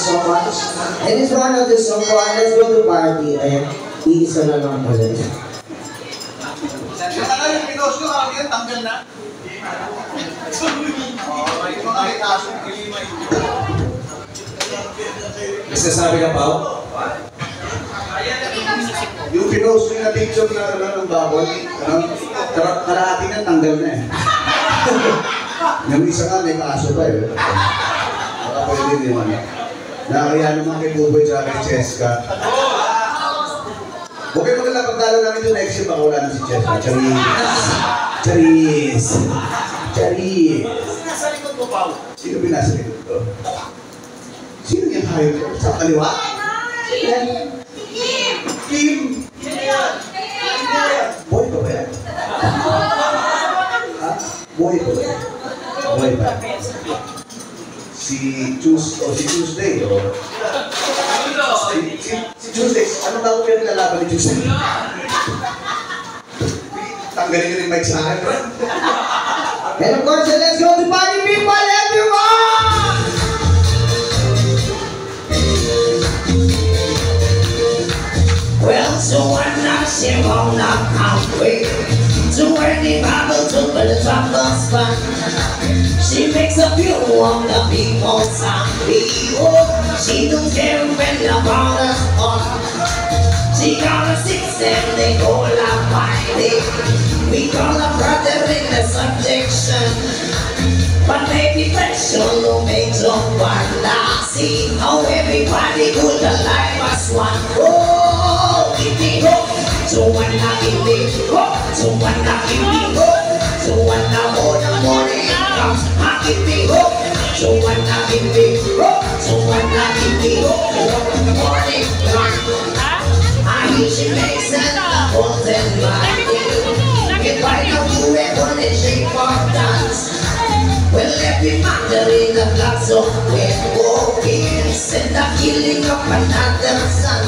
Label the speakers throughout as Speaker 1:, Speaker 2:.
Speaker 1: so much. And it's one of the song ko, let's go to party. Ayan, iisa na lang ulit.
Speaker 2: Yung pinos nyo, kami yun, tanggal na. Yung mga itaso, kilima yun.
Speaker 3: Nasasabi ka, Pao?
Speaker 2: Yung pinos nyo na picture na ng baboy, kalahati na tanggal na eh. Yung isa nga may kaso pa eh. Baka pwede din naman. Nakakaya naman kay Buboy at kay Cheska. Okay, maganda pagdalo namin ito next year, baka wala na si Cheska. Charis!
Speaker 4: Nasa likod mo, Pao?
Speaker 2: Sino binasa likod ko? Sino yung hayop ko? Sa kaliwa? Kim! Boy pa ba yan? Ha? Boy pa ba yan? Boy pa. Si Tuesday o? Si Tuesday. Anong tawag yan nilalaban ni Tuesday? Tanggalin nyo rin mic sa akin, bro.
Speaker 1: And of course, let's go to party people, everyone! Well, so I'm not sure on the halfway to where the Bible took the top of spot. She makes a view on the people's happy. Oh, she don't care when the ball is on. She got a 6 and they call her fighting. We call her brother in the subjection. But maybe passion no makes up one. Now see how everybody could alive as one. Oh, give me hope. So when I give me hope. So when I give me hope. So when I hold the morning comes, I give me hope. So when I give me hope. So when I give me hope. When the morning comes, I hear she makes an apple and my if I don't do it, when they shake for dance. Well, every matter in the blood so we're walking. Send the killing of another son.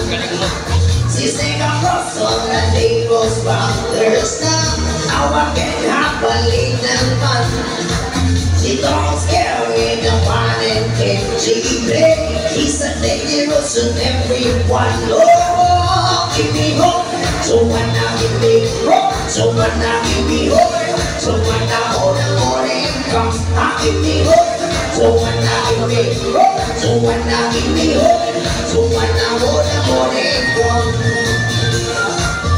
Speaker 1: She's taking a cross on the neighbor's brothers now. Now I can't happily and fun. She don't scare me, the one and can she play. He's a dangerous to everyone. Oh, give me hope. So when I give me hope. So when I give me hope. So when I hold the morning comes, I give me hope. So when I give me hope. So when I give me hope. So when I hold the morning comes.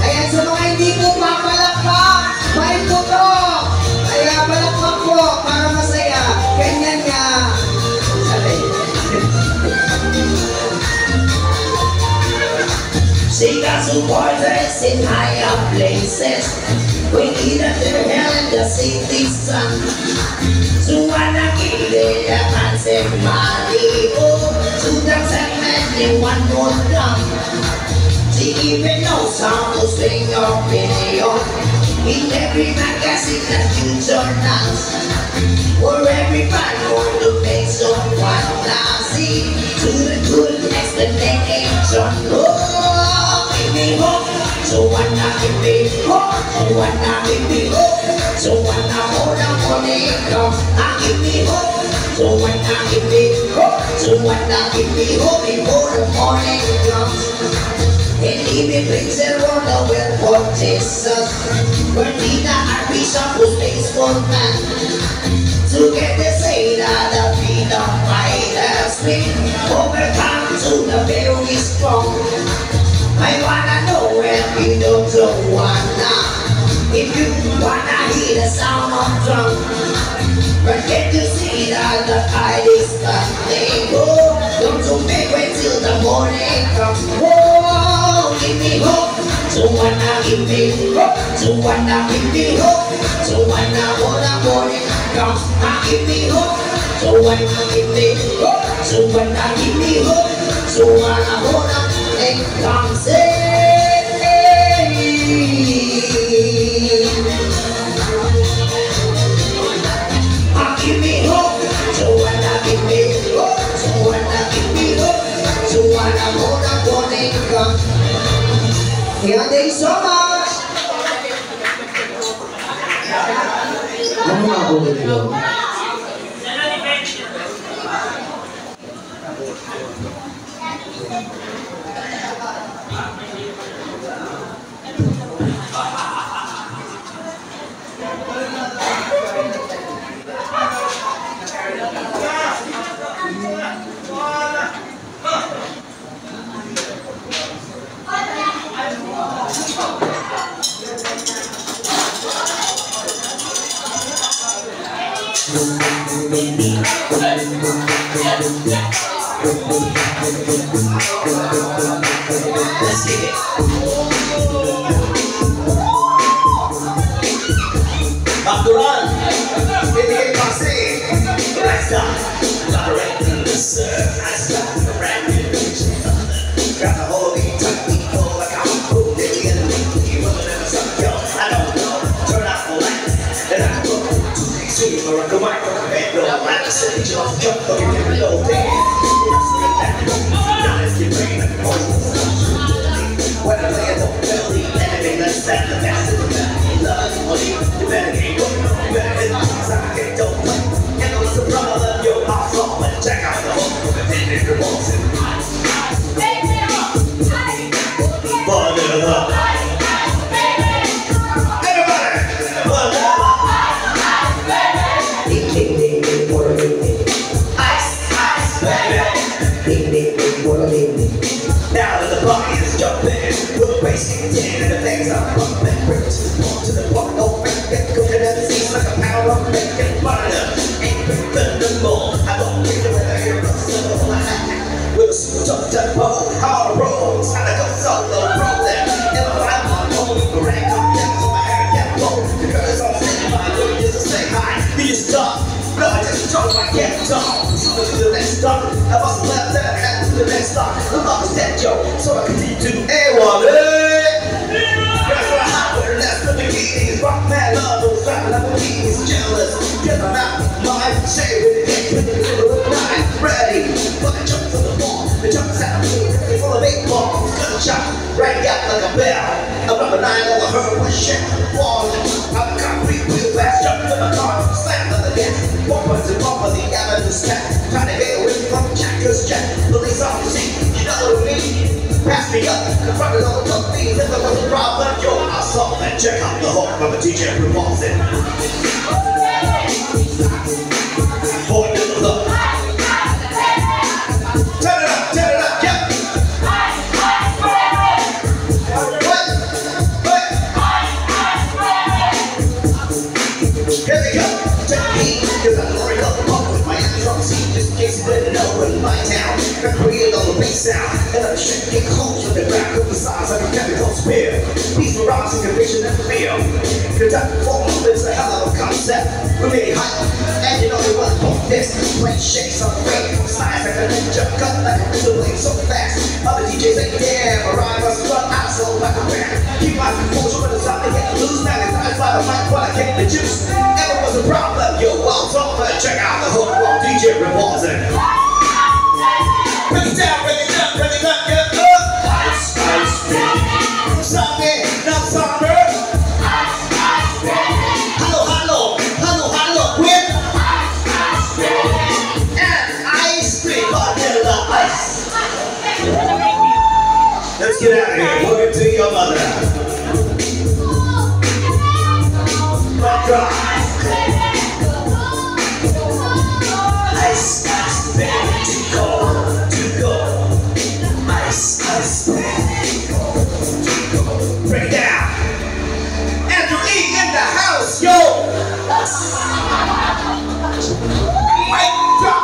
Speaker 1: Ayan sa mga hindi ko mapalakpak, may po to. Kaya palakpak po para masaya. Ganyan nga. Sabi. She got supporters in higher places. We need a hell in the city sun. So wanna give it a fancy money. Oh, to the segment in one more drum. She even knows how to swing your opinion. In every magazine that future dance. Or every fan want to make someone nasty. To the goodness that they ain't done. Oh, give me hope. So when I give me hope. So when I give me hope. So when I hold the morning comes, I give me hope. So when I give me hope. So when I give me hope before the morning comes. And even brings around the well for Jesus. Bernina and Bishop was faithful man. Together say that the freedom fighters will overcome to the very strong. I wanna know if you don't wanna. If you wanna hear the sound of drum. But can't you see that the tide is coming? Oh, don't you make wait till the morning comes. Oh, give me hope. So when I give me hope. So when I give me hope. So when I hold the morning comes, I give me hope. So when I give me hope. So when I give me hope. So when I hold the morning comes, give me hope. So when I give me hope. So when I give me hope. So when I hold the morning comes. Yeah, thank you so much. Ano nga po dito? Let's get it. Abduran, ini pasti. Let's go. Got the right thing to serve. I start the brand new picture. Got the whole thing tucked in like I'm cool. They get a little never stop. Yo, I don't know. Turn out the lights, and I go to the extreme or I go back on the bed. No, I said you just jump up and give me a little thing. Now let's get ready to go. When I lay it on the belly, anything less than the best of the best. Love money, you better get going. You better hit the side, get don't play. And what's the problem? Yo, I'll fall and check out the hook of the thing that you're waltzing. Ball it up. Everybody, ball it up. Ding, ding, ding, ding, water, ding, ding. Ice, ice, baby. Ding, ding, ding, water, ding, ding. Now that the party is jumping, with the bass kicking in and the things are pumping. Bring it to the point, to the point, don't make it coconut seeds like a pound of bacon butter. Ain't been no more. I don't think the weather here is so high. With a super tough tempo, hard rolls, how to go solo, rolling. Never find my home, the rain comes down to my hair, yeah, blow. The girl is on stage, my girl just to say hi. He is tough, no, I just chose my cat talk. So to the next stop, I must have left and I had to the next stop. The love is dead, yo, so I continue to A1. That's what I hot with her left with the keys. Rock man love, those dropping up the keys. Jealous, get them out, mine. Say with the dick, with the middle of the line. Ready, but I jump for the ball. The jump is out of me, ready for the big ball. Good shot, rang out like a bell. I'm up a 9 over her with shit. Wall, I'm a concrete wheel fast. Jump to my car, slam on the gas. Bumper to bumper, the avenue stack. Trying to get away from Jackers Jack. Police on the scene, you know what I mean? Pass me up, confronted all the tough things. If there was a problem, yo, I saw that. Check out the hook from a DJ Repulsive. Boy, little look. Turn it up, yeah. Here we go. Take a heat, cause I'm already up the pump with my hands on the seat. Just in case you didn't know, in my town, I created all the bass sound. And I'm shaking holes with the back of the sides like a chemical spear. These mirage and conviction and fear. Kentucky form is a hell of a concept. We made it hype, and you know they want to pump this. Play shakes on the radio, size like a ninja, cut like a razor blade so fast. Other DJs ain't damn, or I must run out so like a rat. Keep my composure when it's time to get loose. Now it's eyes by the mic while I kick the juice. Ever was a problem, yo, I'll talk, but check out the hook while DJ Repulsive. Bring it down, bring it up, get up. Ice, ice, baby. Stop it, now stop it. Ice, ice, baby. Hello, with ice, ice, baby. And ice cream, vanilla ice. Let's get out of here. Look it to your mother. My God. Ice, ice, baby, to go. Ice, ice, baby, to go. Break it down. Andrew E in the house, yo. Mic drop.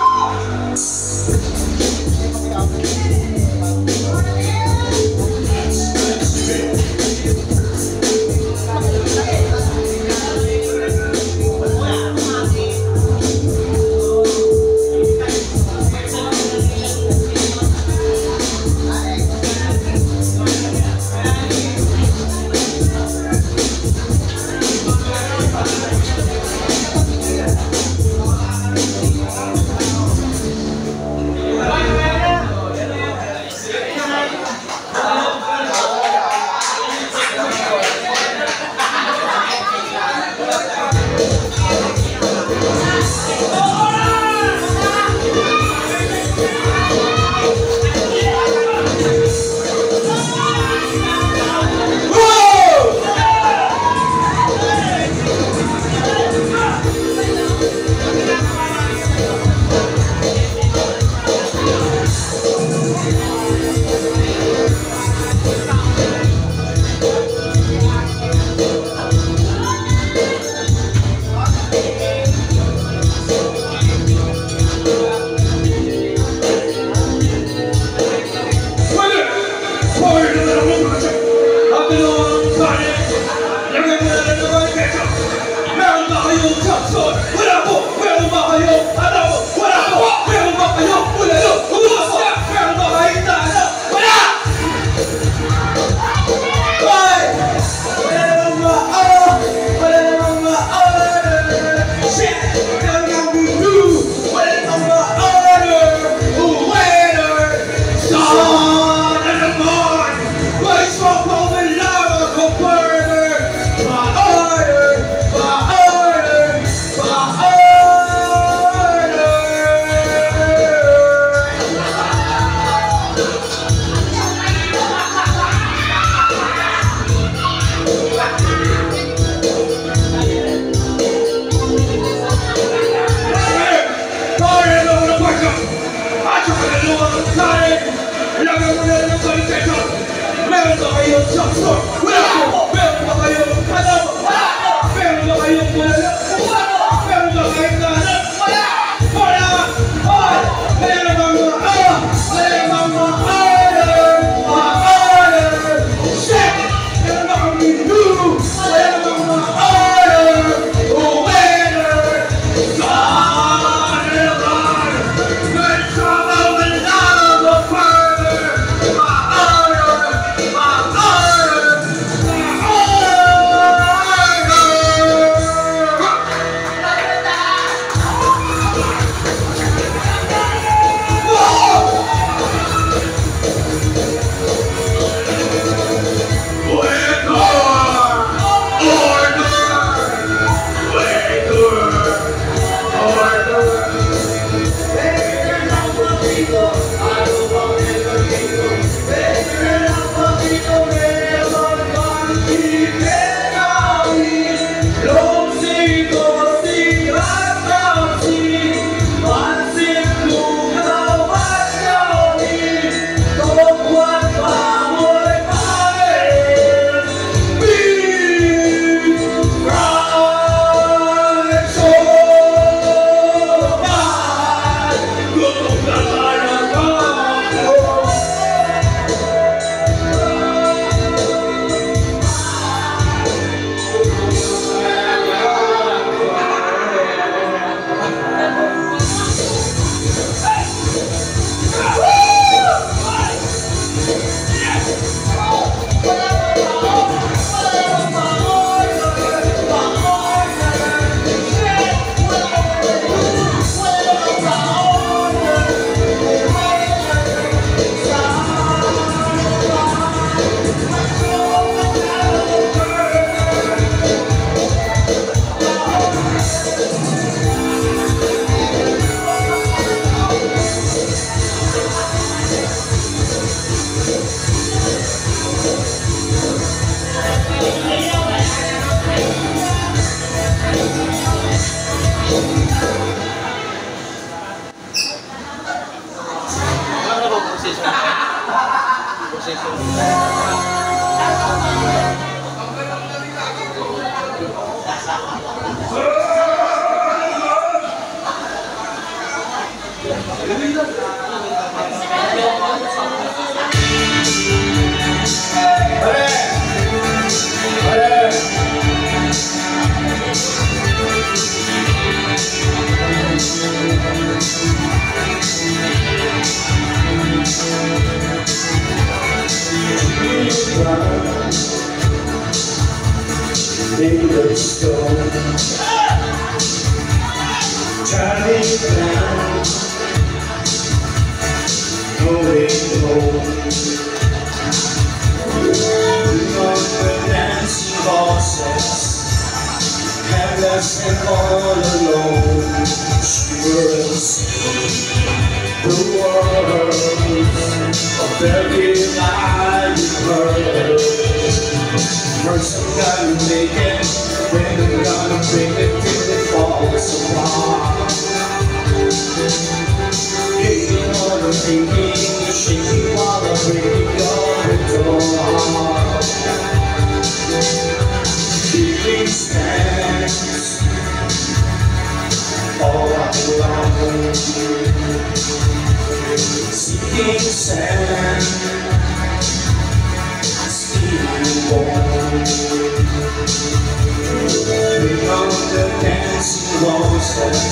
Speaker 1: In the storm, turning down, going home. On the dancing horses, helpless and all alone, she was the words of every lie you heard. First I'm gonna make it, then I'm gonna break it till it falls apart. Hating all the thinking, shaking while I'm breaking your heart. Feeling stands all around, seeking sand. Beyond the dancing roses,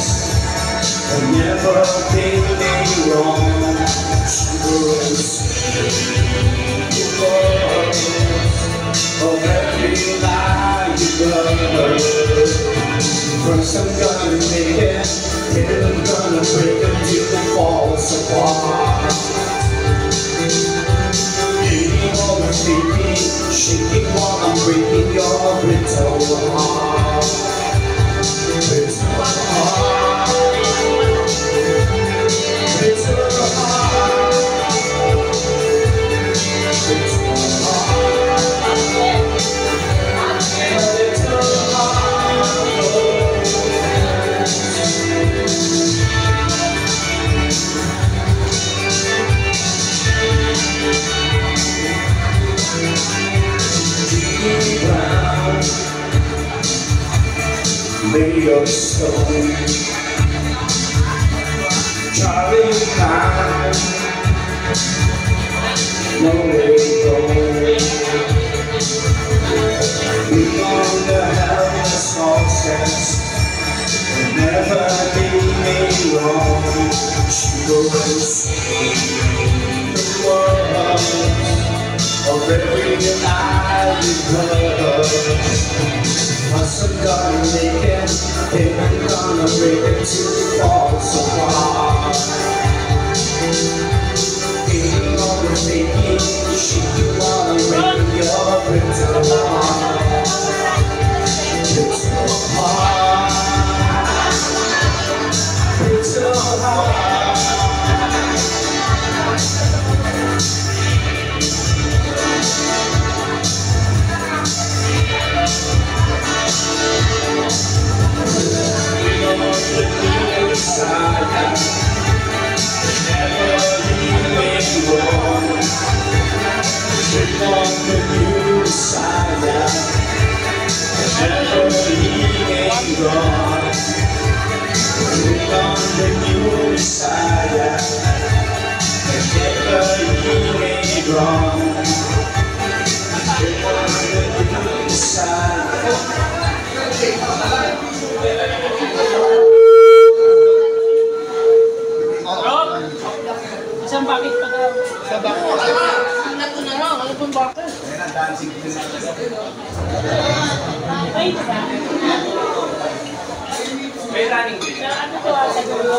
Speaker 1: and never did me wrong. She was the voice of every lie you heard. First I'm gonna make it, then I'm gonna break it till it falls apart. All the sleeping, shaking while I'm breaking your brittle heart. Brittle heart, brittle heart, brittle made of stone, Charlie Brown, no way home. Beyond the helpless horses, never did me wrong. She was the world of every lie we heard. Once I'm gonna make it, then I'm gonna break it till it falls apart. Hating all the thinking, shaking while I'm breaking your brittle heart. Brittle heart, brittle heart.
Speaker 3: Isang bakit pa daw? Sa bakit? Nato na lang. Ano pong bakit?
Speaker 2: Ayan ang dancing din natin.
Speaker 3: Ay, isa.
Speaker 1: May running din.
Speaker 3: Ano to? Sa dulo.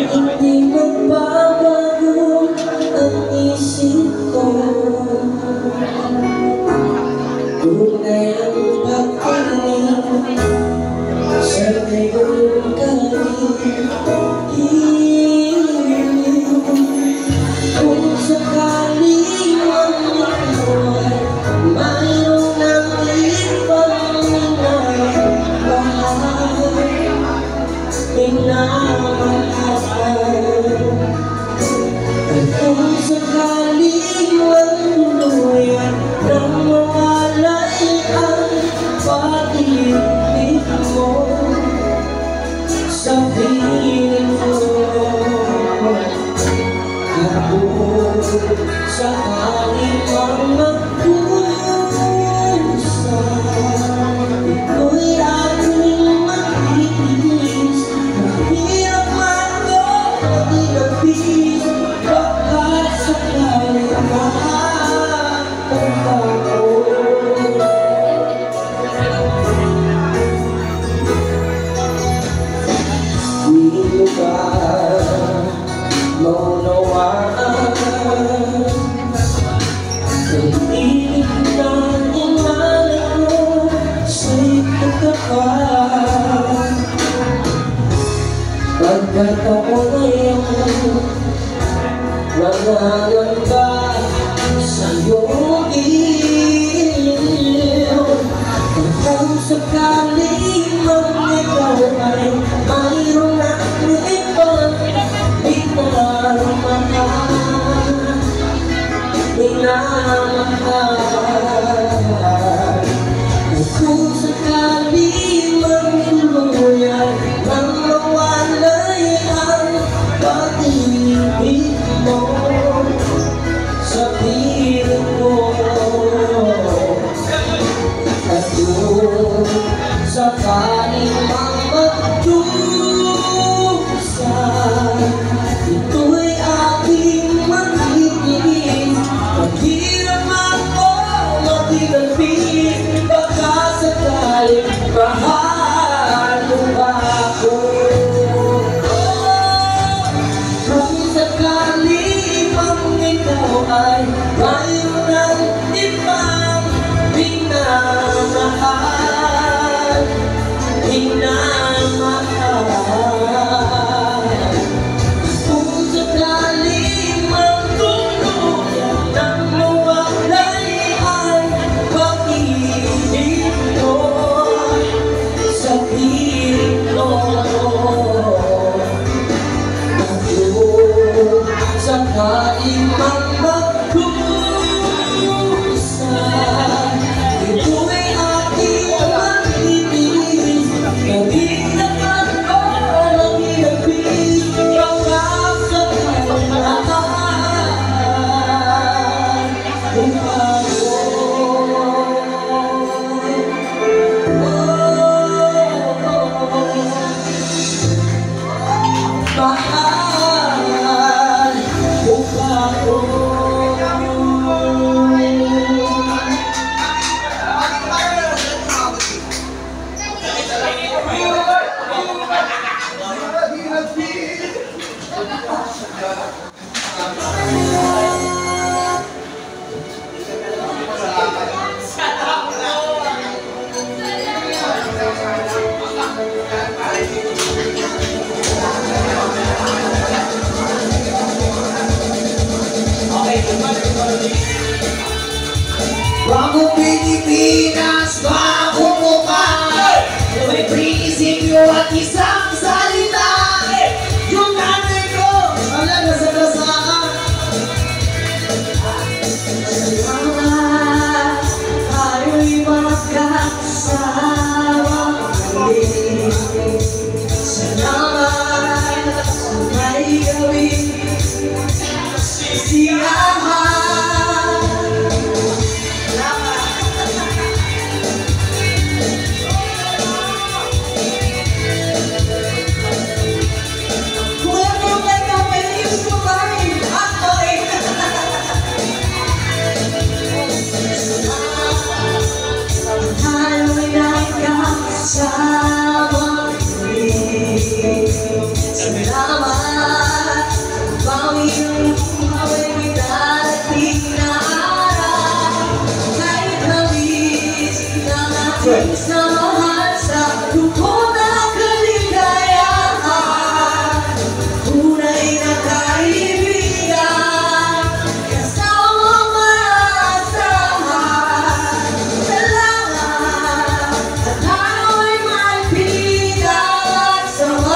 Speaker 1: Hindi magbabago ang isip ko. Tunay ang pagkaling sa ngayon kaling kung sakaling ang ito ay mayroon ng ibang at kung sakaling ang tuluyan nang mawalay ang pag-ibig mo sa piling ko, at kung sakaling ang magkusa, ito'y aking magtitiis. Mahirap man ko matilapis, baka sakaling makakanta ko. Hindi ba maunawaan ang ibig na inalay mo sa'y pagkakaan? Pagkat ako ngayon nangangamba sa iyong ilaw, kung sakaling mang ikaw ay mayroon na ibang minamahal. Kung sakaling mang tuluyan nang mawalay ang pag-ibig mo sa piling ko, at kung sakaling mang magdusa, ito'y aking magtitiis. Mahirap ako matilapis, baka sakaling mahal mo ba ako? Kung sakaling mang ikaw ay mayroon ng ibang minamahal, kung sakaling magtuluyan nang mawalay ang pag-ibig mo Bagong Pilipinas, bagong mukha. May prinisip nyo at isang salita. Yung nanay ko, wala na sa kasaan. Salamat, tayo'y magkasama muli. Salamat sa may gawin siyahan. Salamat, bawi yung away may darating na araw. Kahit hawis ng ating samahan sa lubos ng kaligayahan. Tunay na kaibigan, kasamang maasahan. Salamat, at tayo'y may pinagsamahan.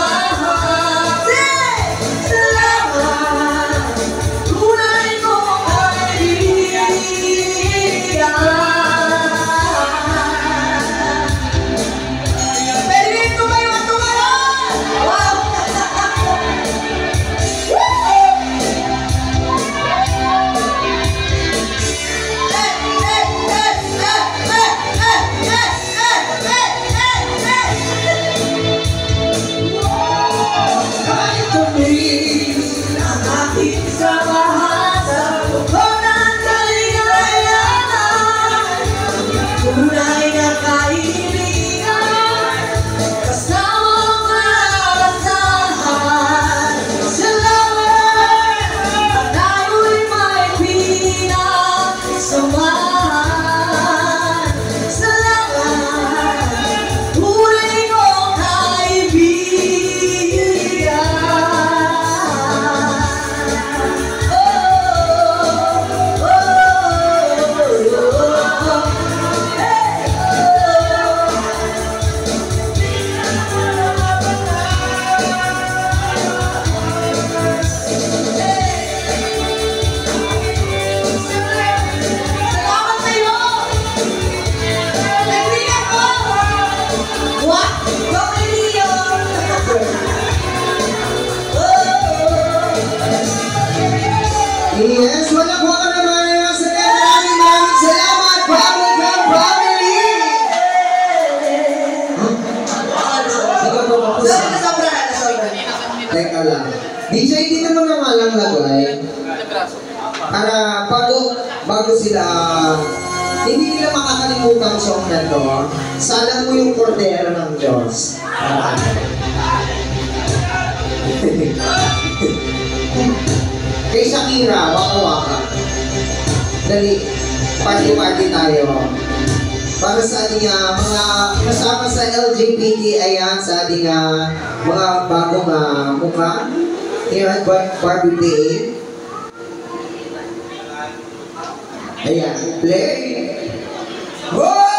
Speaker 1: Tunay na kaibigan, kasamang maasahan. Salamat, at tayo'y may pinagsamahan. Salamat, tunay kong kaibigan.
Speaker 2: Yes, wala ko ka naman yung sa maraming salamat, Bubblegum Family! Sige po, kapos. Teka lang. DJ, hindi naman naman lang lagay. Para bago sila, hindi nila makakalimutan ang song na to. Salang mo yung kordero ng Diyos. Kay Shakira, Waka Waka. Dali, party-party tayo. Para sa ating mga kasama sa LGBT, ayan, sa ating mga bagong mukha. Here at Barbie Day. Ayan, play. Whoa!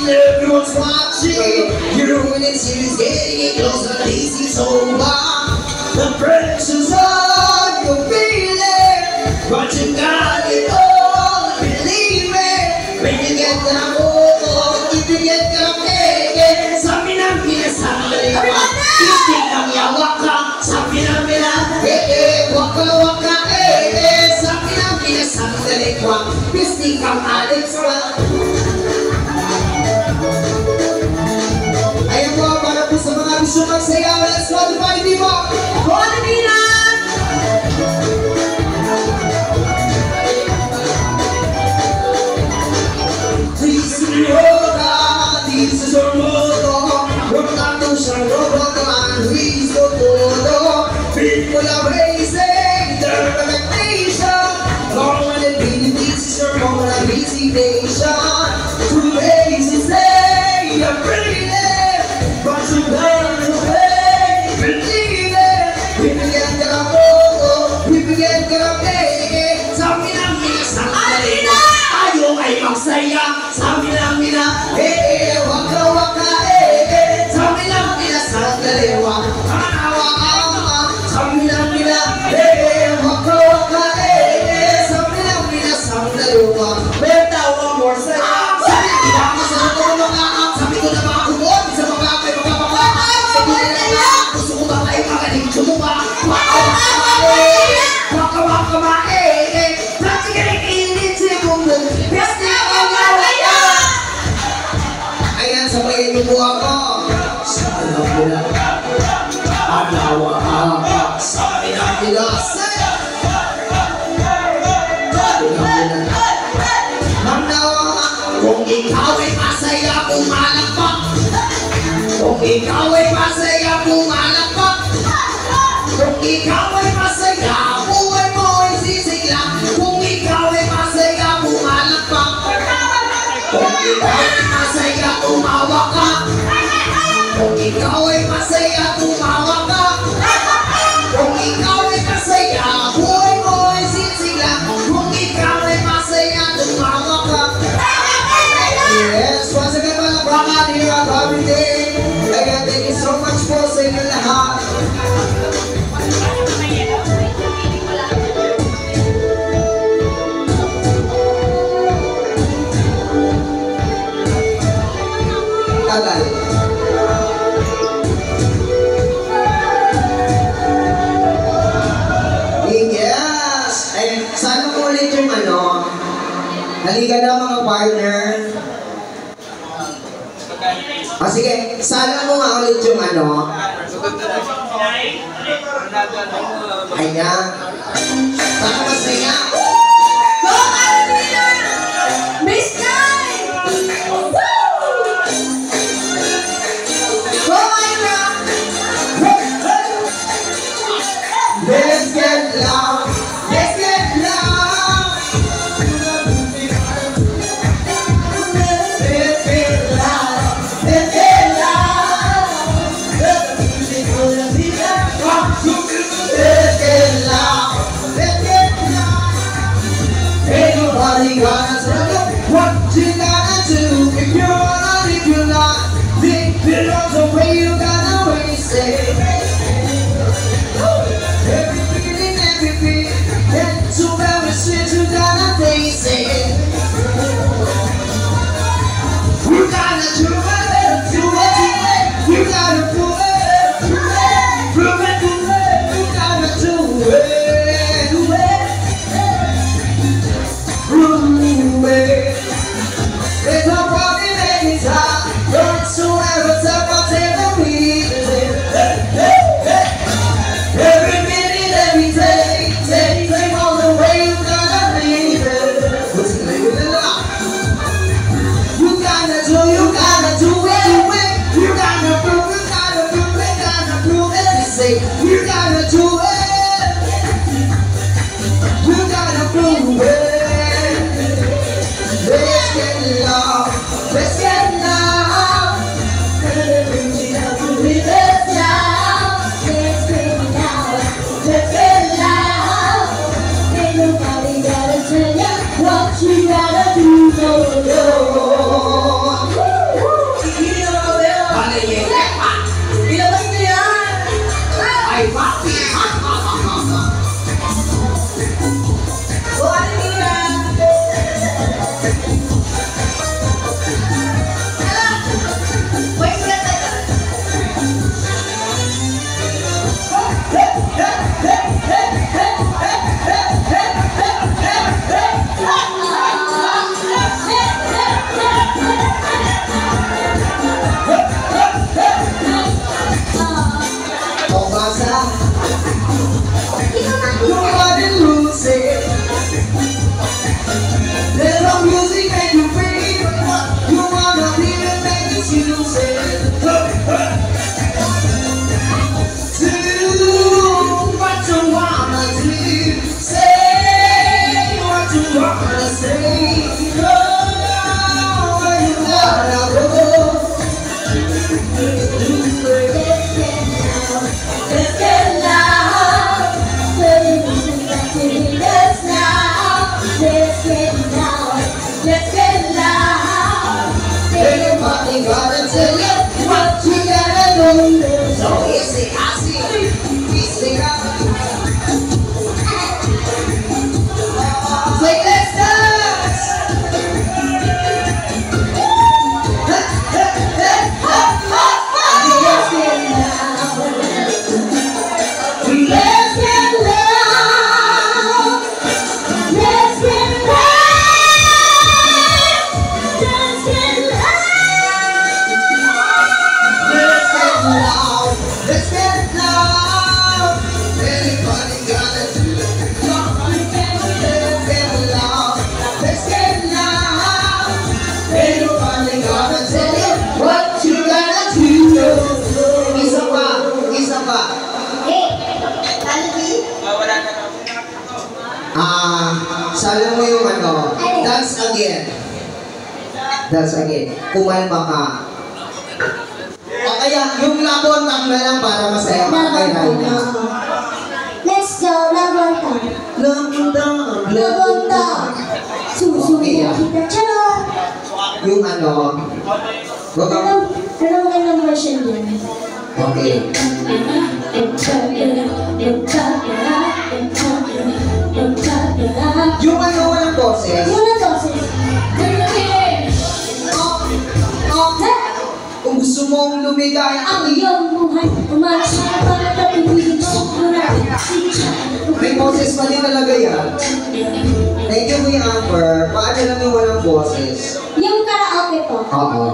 Speaker 2: Everyone's watching, you're winning series, getting it closer, this is over. The pressure's on, you're feeling, but you got it all, believe it. When you get down, if you get down, sabi ng pinasandali ka, isip ng yawa ka, sabi ng waka waka, sabi ng pinasandali ka, pisting kang Alex ka. Ayan po, para po sa mga gusto magsayaw, let's go to party mo! Buwan nila!
Speaker 1: siyang robot ang wiso todo. People are raising their expectation. Long when it be this is your moment of visitation. Too lazy say you're brilliant, but you learn to play, believe it. We begin to go, we begin to play. Sabi ng minasa, ayaw ay magsaya. Sabi ng mina, waka waka, sabi ng minasa, daliwa. Sabi ng mina, waka waka, sabi ng minasa, daliwa. May tawa more sa sabi ko na masarap ko mga sabi ko na mga kumot sa mga sabi nila na gusto ko ba kayo magaling sumuba waka waka practically init si mundo pesti ang yawa ayan sabayin niyo po ako sa alam nila anawa sa alam nila kung ikaw ay masaya, pumalakpak. Kung ikaw ay masaya, pumalakpak. Kung ikaw ay masaya, buhay mo ay sisigla. Kung ikaw ay masaya, pumalakpak. Kung ikaw ay masaya, tumawa ka. Kung ikaw ay masaya, tumawa ka. Kung ikaw ay masaya, buhay mo ay sisigla. Kung ikaw ay masaya, tumawa ka. Yes, once again mga baka, hindi nga happy day. Kaya thank you so much po sa inyo lahat. Tagal. Yes! Ay, sana po ulit yung halika na mga partner. Sige, sana mo nga ulit yung Ayan. Sana masaya.
Speaker 4: Go, Alvina! Miss Kai! Go, Ira!
Speaker 1: Let's get loud. Let's get loud. Let's get loud. Let's get loud. Let's get loud. Let's get loud. Ain't nobody gonna tell you what you gotta do. If you're not, if you're not, think it all the way you gotta waste it. Everything, and so very sweet you gotta taste it. You gotta do it, do it. You gotta do it, do it. Prove it, do it. You gotta do it, do it. Prove it. There's no problem anytime. Whatsoever, whatever we do. Every minute, every day, take all the way you gotta leave it. What's the name of the law? You gotta do it, do it. You gotta prove it, That's okay. Kumalma ka. O kaya, yung labon tang na lang para masaya pa kay Rana.
Speaker 4: Let's go, labonta. Labonta. Susunod kita charot.
Speaker 1: Yung ano, wag kang-
Speaker 4: Anong version yun?
Speaker 1: okay. Yung ano, walang boses.
Speaker 4: Yung na toses.
Speaker 1: Kung gusto mong lumigaya,
Speaker 4: Ang iyong buhay, umalas na para tapigilin mo.
Speaker 1: may boses pa din talaga yan. Thank you, Kuya Amber. Paano lang yung walang boses?
Speaker 4: Yung karaoke po.
Speaker 1: Oo.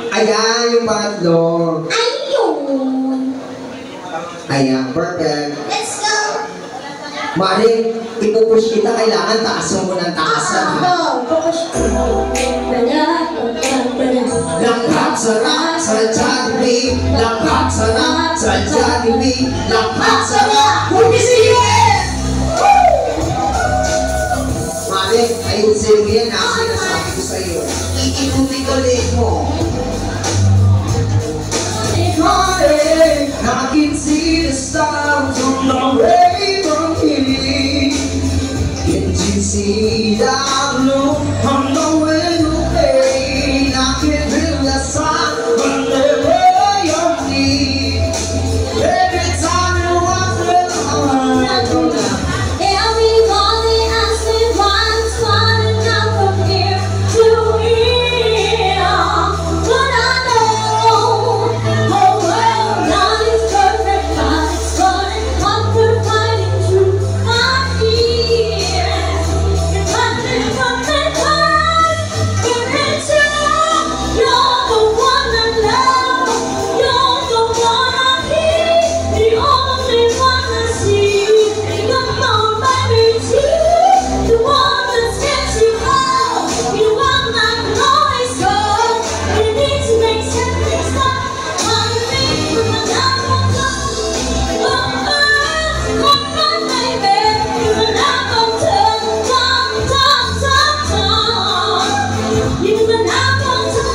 Speaker 1: Ayan, yung pangatlo.
Speaker 4: Ayun.
Speaker 1: Ayan, perfect.
Speaker 4: Let's go.
Speaker 1: Maring, ipupush kita, kailangan taasan mo ng taasan. Ha? Langkat sarap sa Jollibee, langkat sarap sa Jollibee, langkat sarap. Humisigit! Maring, ayusin mo yan ha, sinasabi ko sa'yo. Iikuti ko ulit mo. I can see the stars on the way from here. Can't you see that blue on the window pane? I can feel the sun whenever you're near. Every time you walk through the heart.
Speaker 4: Everybody asks me why I'm smiling now from here to here. But I know the world not is perfect, but it's running under fighting through my fears. Nothing but the past, but it's you. You're the one I love. You're the one I need, the only one I see. Come on, baby, it's you, the one that sets you up. You are not always go. You need to make something stop. I need to my love won't go. Oh, come on, baby, you and I won't turn. You and I won't turn.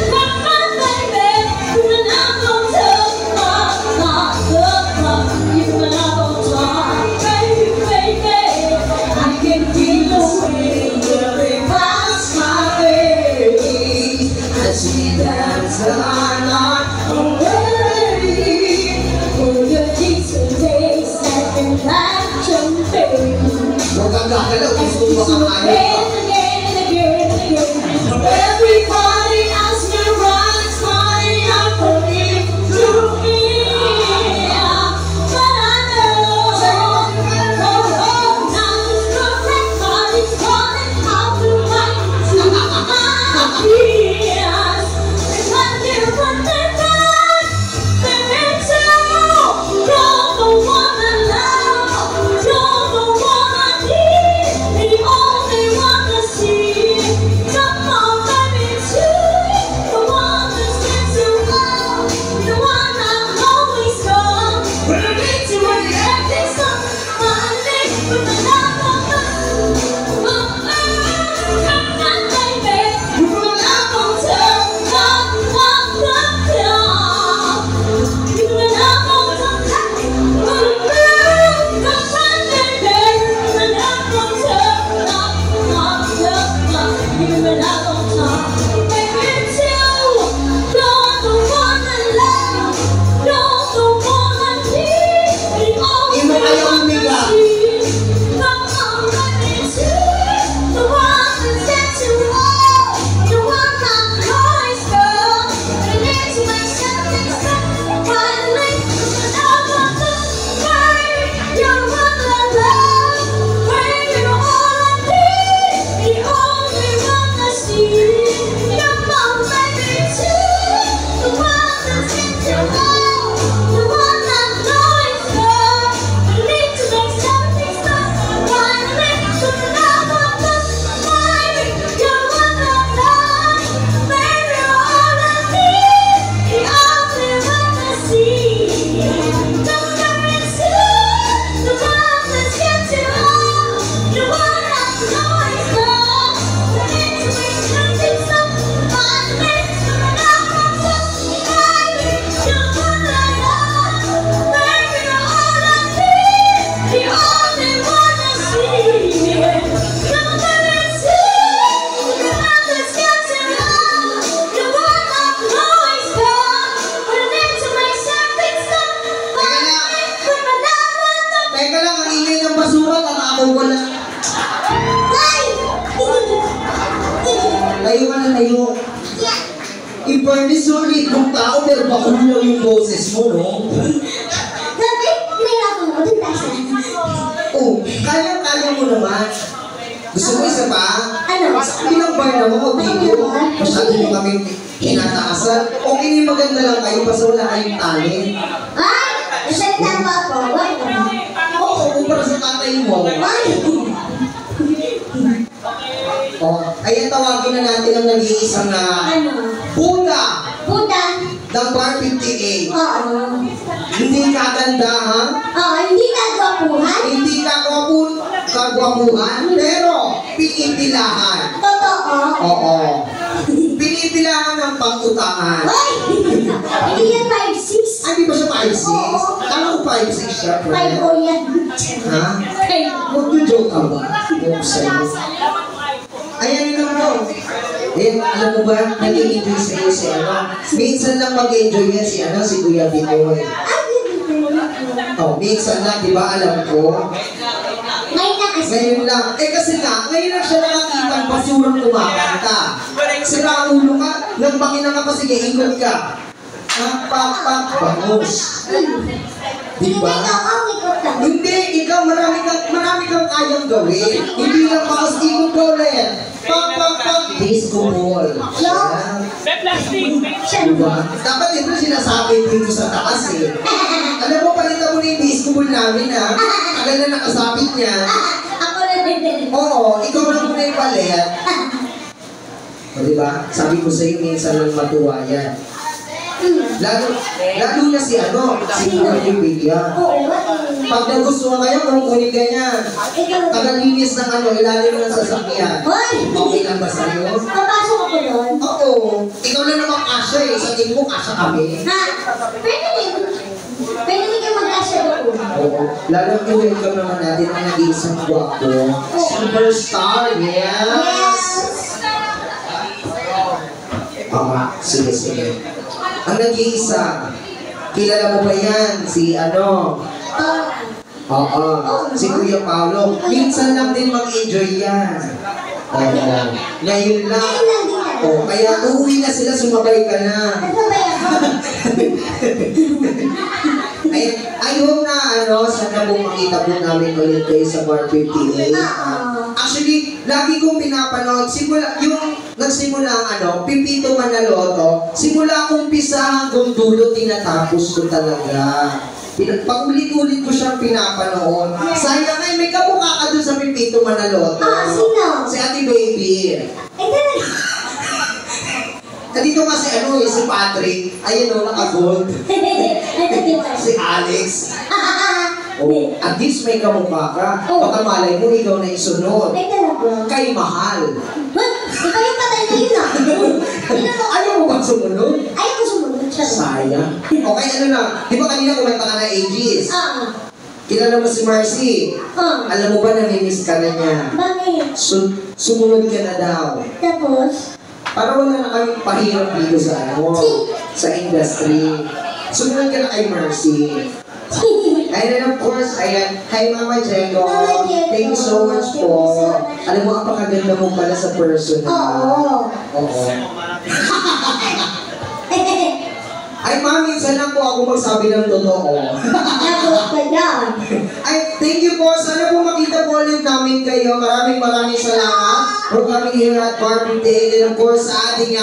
Speaker 4: Come on, baby, you and I won't turn. You and I won't turn. Baby, I can feel the way you're past my face.
Speaker 1: I see that
Speaker 4: I'm not away. For your decent days and action face.
Speaker 1: huwag kang gagalaw, gusto mo makakain ka.
Speaker 4: Everybody asks me why it's funny I'm falling to me. But I know nothing's perfect, but it's running out to fight to my fears. But you put me back, baby, too. You're the one I love, you're the one I need, the only one.
Speaker 1: In fairness, sulit kong tao, pero bakulaw yung boses mo, no?
Speaker 4: Sabi, nahirapan ako. Doon tayo sa
Speaker 1: Oh, kaya mo naman. Gusto mo isa pa?
Speaker 4: Ano?
Speaker 1: Ilang bar na mo, video. Masyado mo kami kinataasan. Okay na yung maganda lang kayo, basta wala kayong talent.
Speaker 4: Ay! Nasalita ba ako? Why?
Speaker 1: Oo, kumpara sa tatay mo.
Speaker 4: Why?
Speaker 1: Oh, ayan, tawagin na natin ang nag-iisang na
Speaker 4: Ano?
Speaker 1: Buda
Speaker 4: Buda?
Speaker 1: ng Bar 58.
Speaker 4: Oo.
Speaker 1: Hindi kaganda, ha?
Speaker 4: Oo, hindi kagwapuhan.
Speaker 1: Hindi kagwapuhan, pero pinipilahan.
Speaker 4: Totoo.
Speaker 1: Oo. Pinipilahan ng pang-utangan.
Speaker 4: Ay! Hindi yan 5'6".
Speaker 1: Ay, di ba siya 5'6"? Kala ko 5'6" siya,
Speaker 4: 5
Speaker 1: friend.
Speaker 4: o yan.
Speaker 1: Ha? Mag-joke ka ba? Joke sa'yo. Ayan yun lang po. Eh, alam mo ba, nag-i-enjoy sa'yo si ano? Minsan lang mag-enjoy yan si Kuya Bitoy. Oh, minsan lang, di ba, alam ko?
Speaker 4: Ngayon na kasi.
Speaker 1: Ngayon lang. Eh kasi nga, ngayon lang siya nakakita ang basurang kumakanta. Sira ulo ka, nang makina ka pa, sige, ikot ka. Pak, bangus. Di ba? Hindi, ikaw marami kang kayang gawin. Hindi lang pakas-ikot ka ulit. Pak, disco ball. Diba? Dapat ito sinasabi dito sa taas eh. Alam mo, palitan mo na yung disco ball namin ha. Tagal na nakasapit niya.
Speaker 4: Ako na din.
Speaker 1: Oo, ikaw na muna yung palit. O diba? Sabi ko sa'yo, minsan lang matuwa yan. Lalo na si Kuya William.
Speaker 4: Oo.
Speaker 1: Pag nagustuhan kayo, kukunin ka niyan. Tagalinis ng ilalim ng sasakyan.
Speaker 4: Hoy!
Speaker 1: Okay lang ba sa'yo?
Speaker 4: Papasok ako doon.
Speaker 1: Oo. Ikaw lang naman kasya eh. Sa tingin mo, kasya kami.
Speaker 4: Ha? Pwede din kayo mag-asya doon.
Speaker 1: Oo. Lalo i-welcome naman natin ang nag-iisang guwapo. Superstar, yes! Sige. Ang nag-iisa, kilala mo ba yan? Si si Kuya Paolo. Minsan lang din mag-enjoy yan. Oo. Ngayon lang. Oo, kaya uuwi na sila, sumabay ka na.
Speaker 4: Nasabay ako.
Speaker 1: I hope na sana po makita po namin ulit kayo sa Bar 58. Actually, lagi kong pinapanood, nagsimula ang Pipito Manaloto, simula kong pisa hanggang dulo, tinatapos ko talaga. Paulit-ulit ko siyang pinapanood. Sayang ay may kamukha ka doon sa Pipito Manaloto.
Speaker 4: Sino?
Speaker 1: Si Ate Baby.
Speaker 4: Talaga.
Speaker 1: Dito kasi si Patrick. Ayun naka-gold. Si Alex. Oh, at least may kamukha ka. Baka malay mo, ikaw na isunod.
Speaker 4: Ay, talaga.
Speaker 1: Kay Mahal.
Speaker 4: Ikaw yung patay na yun
Speaker 1: Ayaw mo bang sumunod?
Speaker 4: Ayaw ko sumunod siya.
Speaker 1: Sayang. Okay, di ba kanina kumanta ka na Aegis? Kilala mo si Marcy? Alam mo ba, namimiss ka na niya?
Speaker 4: Bakit?
Speaker 1: Sumunod ka na daw.
Speaker 4: Tapos?
Speaker 1: Para wala na kaming pahirap dito sa industry. Sumunod ka na kay Marcy. And then of course, ayan, hi Mama Jengo. Thank you so much po. Alam mo, apakaganda mo pala sa personal. Oo. Ay, ma'am, minsan lang po ako magsabi ng totoo. Ay, thank you po. Sana po makita po ulit namin kayo. Maraming salamat for coming here at Bar 58. And of course, sa ating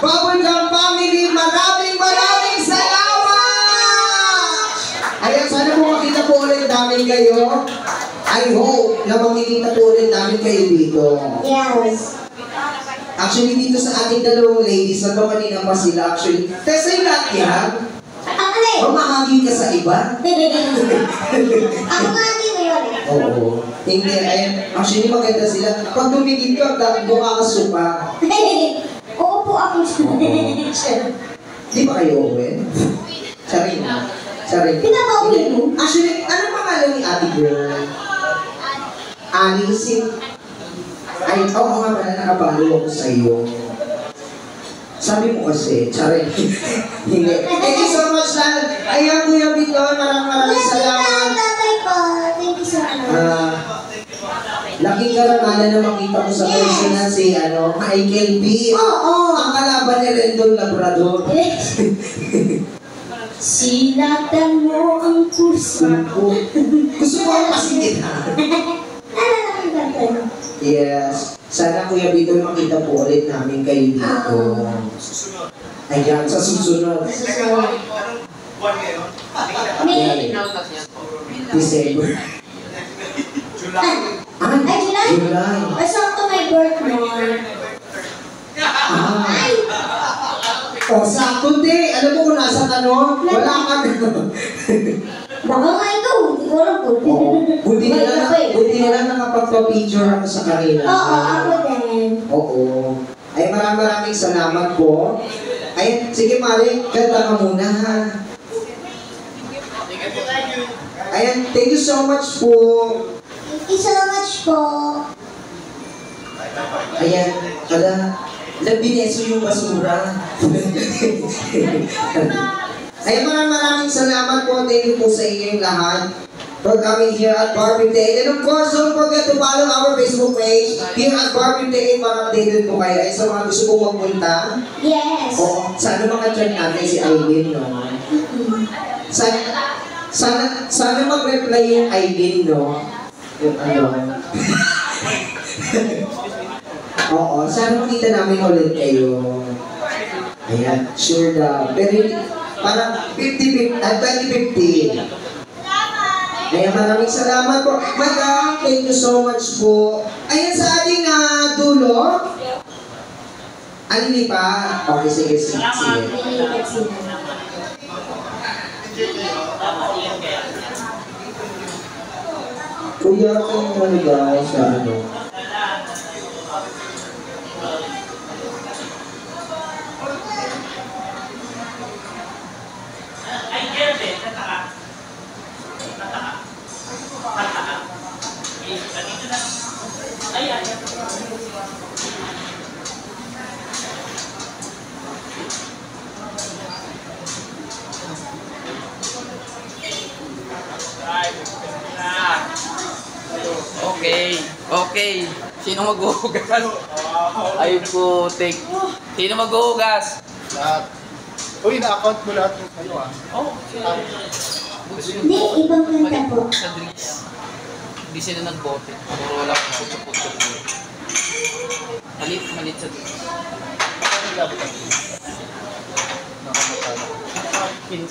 Speaker 1: Bubblegum family, maraming salamat! Ayan, sana po makita po ulit namin kayo. I hope na makikita po ulit namin kayo dito.
Speaker 4: Yes.
Speaker 1: Actually, dito sa ating dalawang ladies, nandun kanina pa sila actually. Tessa yung lahat yan? O mahagi ka sa iba?
Speaker 4: Ako nga din yun.
Speaker 1: Oo. Hindi, ayan. Actually, maganda sila. Pag dumigit ka, mukha ka supa.
Speaker 4: Oo po ako.
Speaker 1: Di ba kayo uwi? Sarin.
Speaker 4: Pinapauwi mo?
Speaker 1: Actually, ano pangalan ni ate girl? Alice. Ay, oo nga pala, nakapalo ako sa iyo. Sabi mo kasi, charin. Hindi. Thank you so much, Lal. Ayan, Kuya Bitoy, maraming salamat.
Speaker 4: Tatay ko. Thank you so much.
Speaker 1: Laging karangalan na makita ko sa personal si Michael B.
Speaker 4: Oo.
Speaker 1: Ang kalaban ni Rendon Labrador.
Speaker 4: Sinatan mo ang puso.
Speaker 1: Gusto ko ang pasingit ha. Yes. Sana Kuya Bitoy makita po ulit namin kayo dito. Ayan, sa susunod.
Speaker 4: May...
Speaker 1: December.
Speaker 4: Ay, July?
Speaker 1: July.
Speaker 4: Ay, sakto may birth mo.
Speaker 1: Ay! O, sakto di. Alam mo kung nasa wala ka
Speaker 4: Baka nga ikaw, hindi ko alam po.
Speaker 1: Buti na lang nakapagpa-picture ako sa kanila.
Speaker 4: Oo, ako din.
Speaker 1: Oo. Ay, maraming salamat po. Ay, sige Mari, kanta ka muna ha. Ayan, thank you so much po.
Speaker 4: Thank you so much po.
Speaker 1: Ayan, labineso yung basura. Ay, maraming salamat po. Thank you po sa inyong lahat for coming here at Barbie Day. And of course, don't forget to follow our Facebook page here at Barbie Day para updated po kayo. Ay, sa mga gusto pong magpunta.
Speaker 4: Yes.
Speaker 1: Oo, sana maka-chat natin si Aileen, no? Sana mag-reply yung Aileen, no? Yung Oo, sana makita namin ulit kayo. Ayan, sure daw. Pero parang 50-50, 20-50. Ayan, maraming salamat po. Madam, thank you so much po. Ayan sa ating dulo. Alini pa? Okay, sige. Kuya, kung naligaw sa
Speaker 3: Okay. Sino maghuhugas? Ayun po, take. Sino maghuhugas?
Speaker 5: Lahat. Uy, na-account mo lahat yung kayo
Speaker 4: Hindi, ibang kanta po.
Speaker 3: Sa drinks. Hindi sila nagbote. Puro lang putso-putso. Malit sa drinks.
Speaker 5: Ano labot ang nakamatalo?
Speaker 3: 15, 20.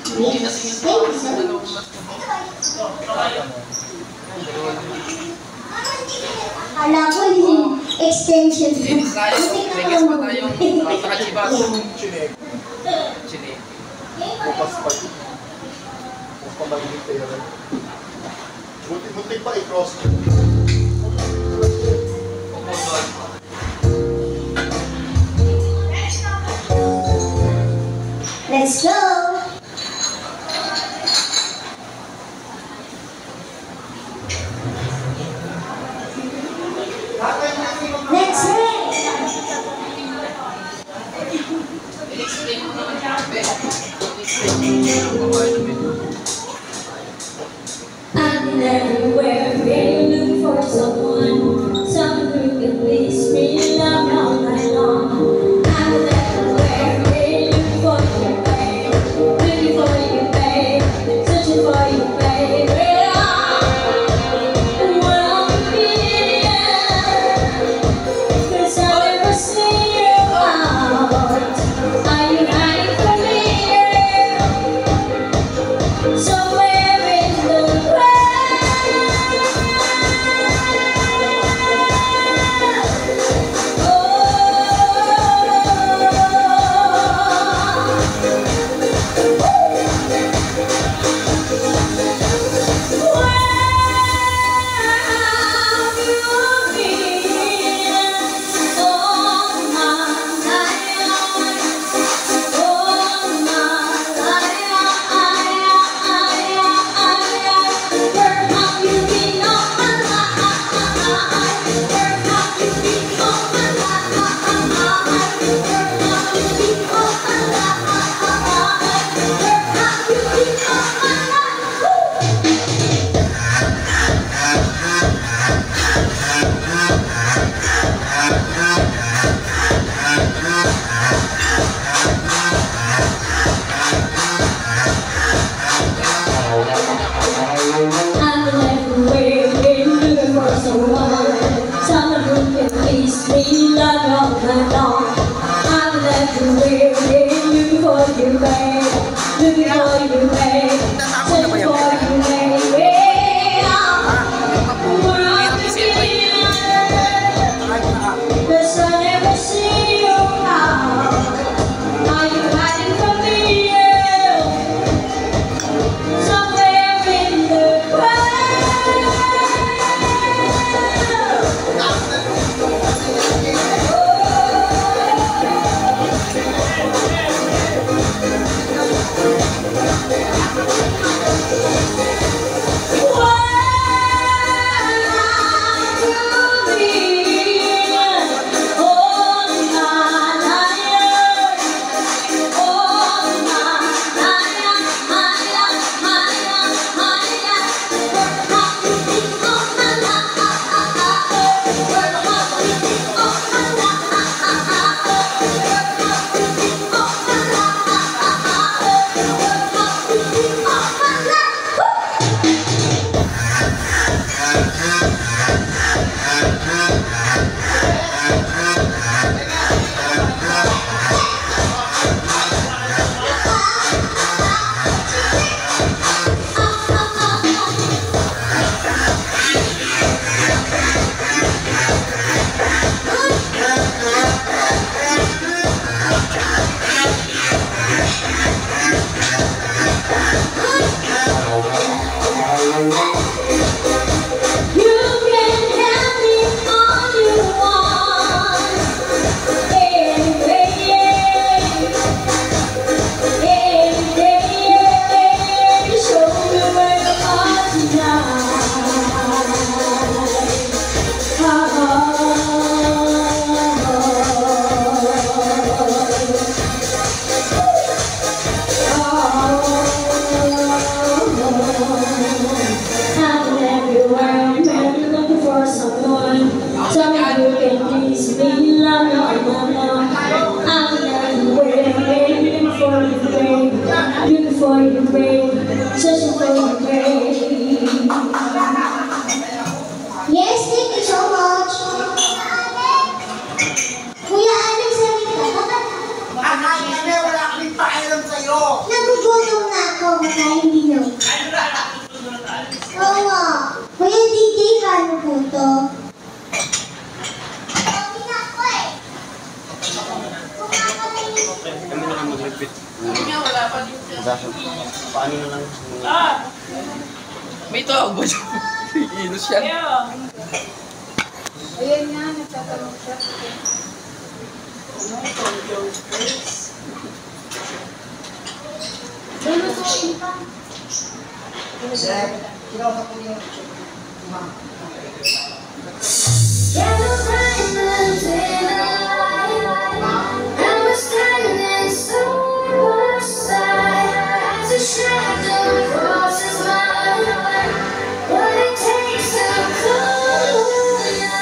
Speaker 3: Hindi na siya
Speaker 4: Alam ko yung extension.
Speaker 3: Hindi tayo. Vegas pa tayo. Sa Kachibas.
Speaker 5: Chinek. Bukas pa yun. Bukas pa magiging pera. Buti pa i-cross.
Speaker 4: Let's go! Let's I'm everywhere, really looking for someone who can please me, love all night long. I'm everywhere, really looking for you, babe. Yes, thank you so much. Kuya Alex,
Speaker 3: Kakain na, wala kaming pakialam sa'yo.
Speaker 4: nagugutom na ako, makain din. Oo nga. Kuya DJ, paano po to? Okay na ako eh.
Speaker 6: Kami na lang mag-repeat.
Speaker 3: Wala pa din siya.
Speaker 6: Paano na lang?
Speaker 3: May tawag ba siya? Inos siya.
Speaker 7: Ayan nga, nagtatanong siya.
Speaker 4: Lulutuin pa. Yellow diamonds in our life. I was standing so beside as a shadow crosses my mind. What it takes to close your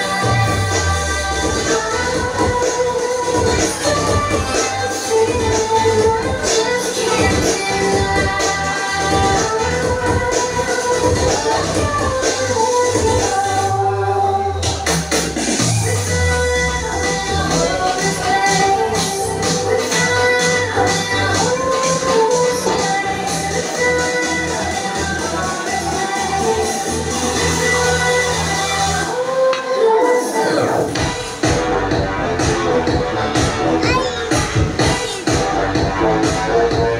Speaker 4: eyes.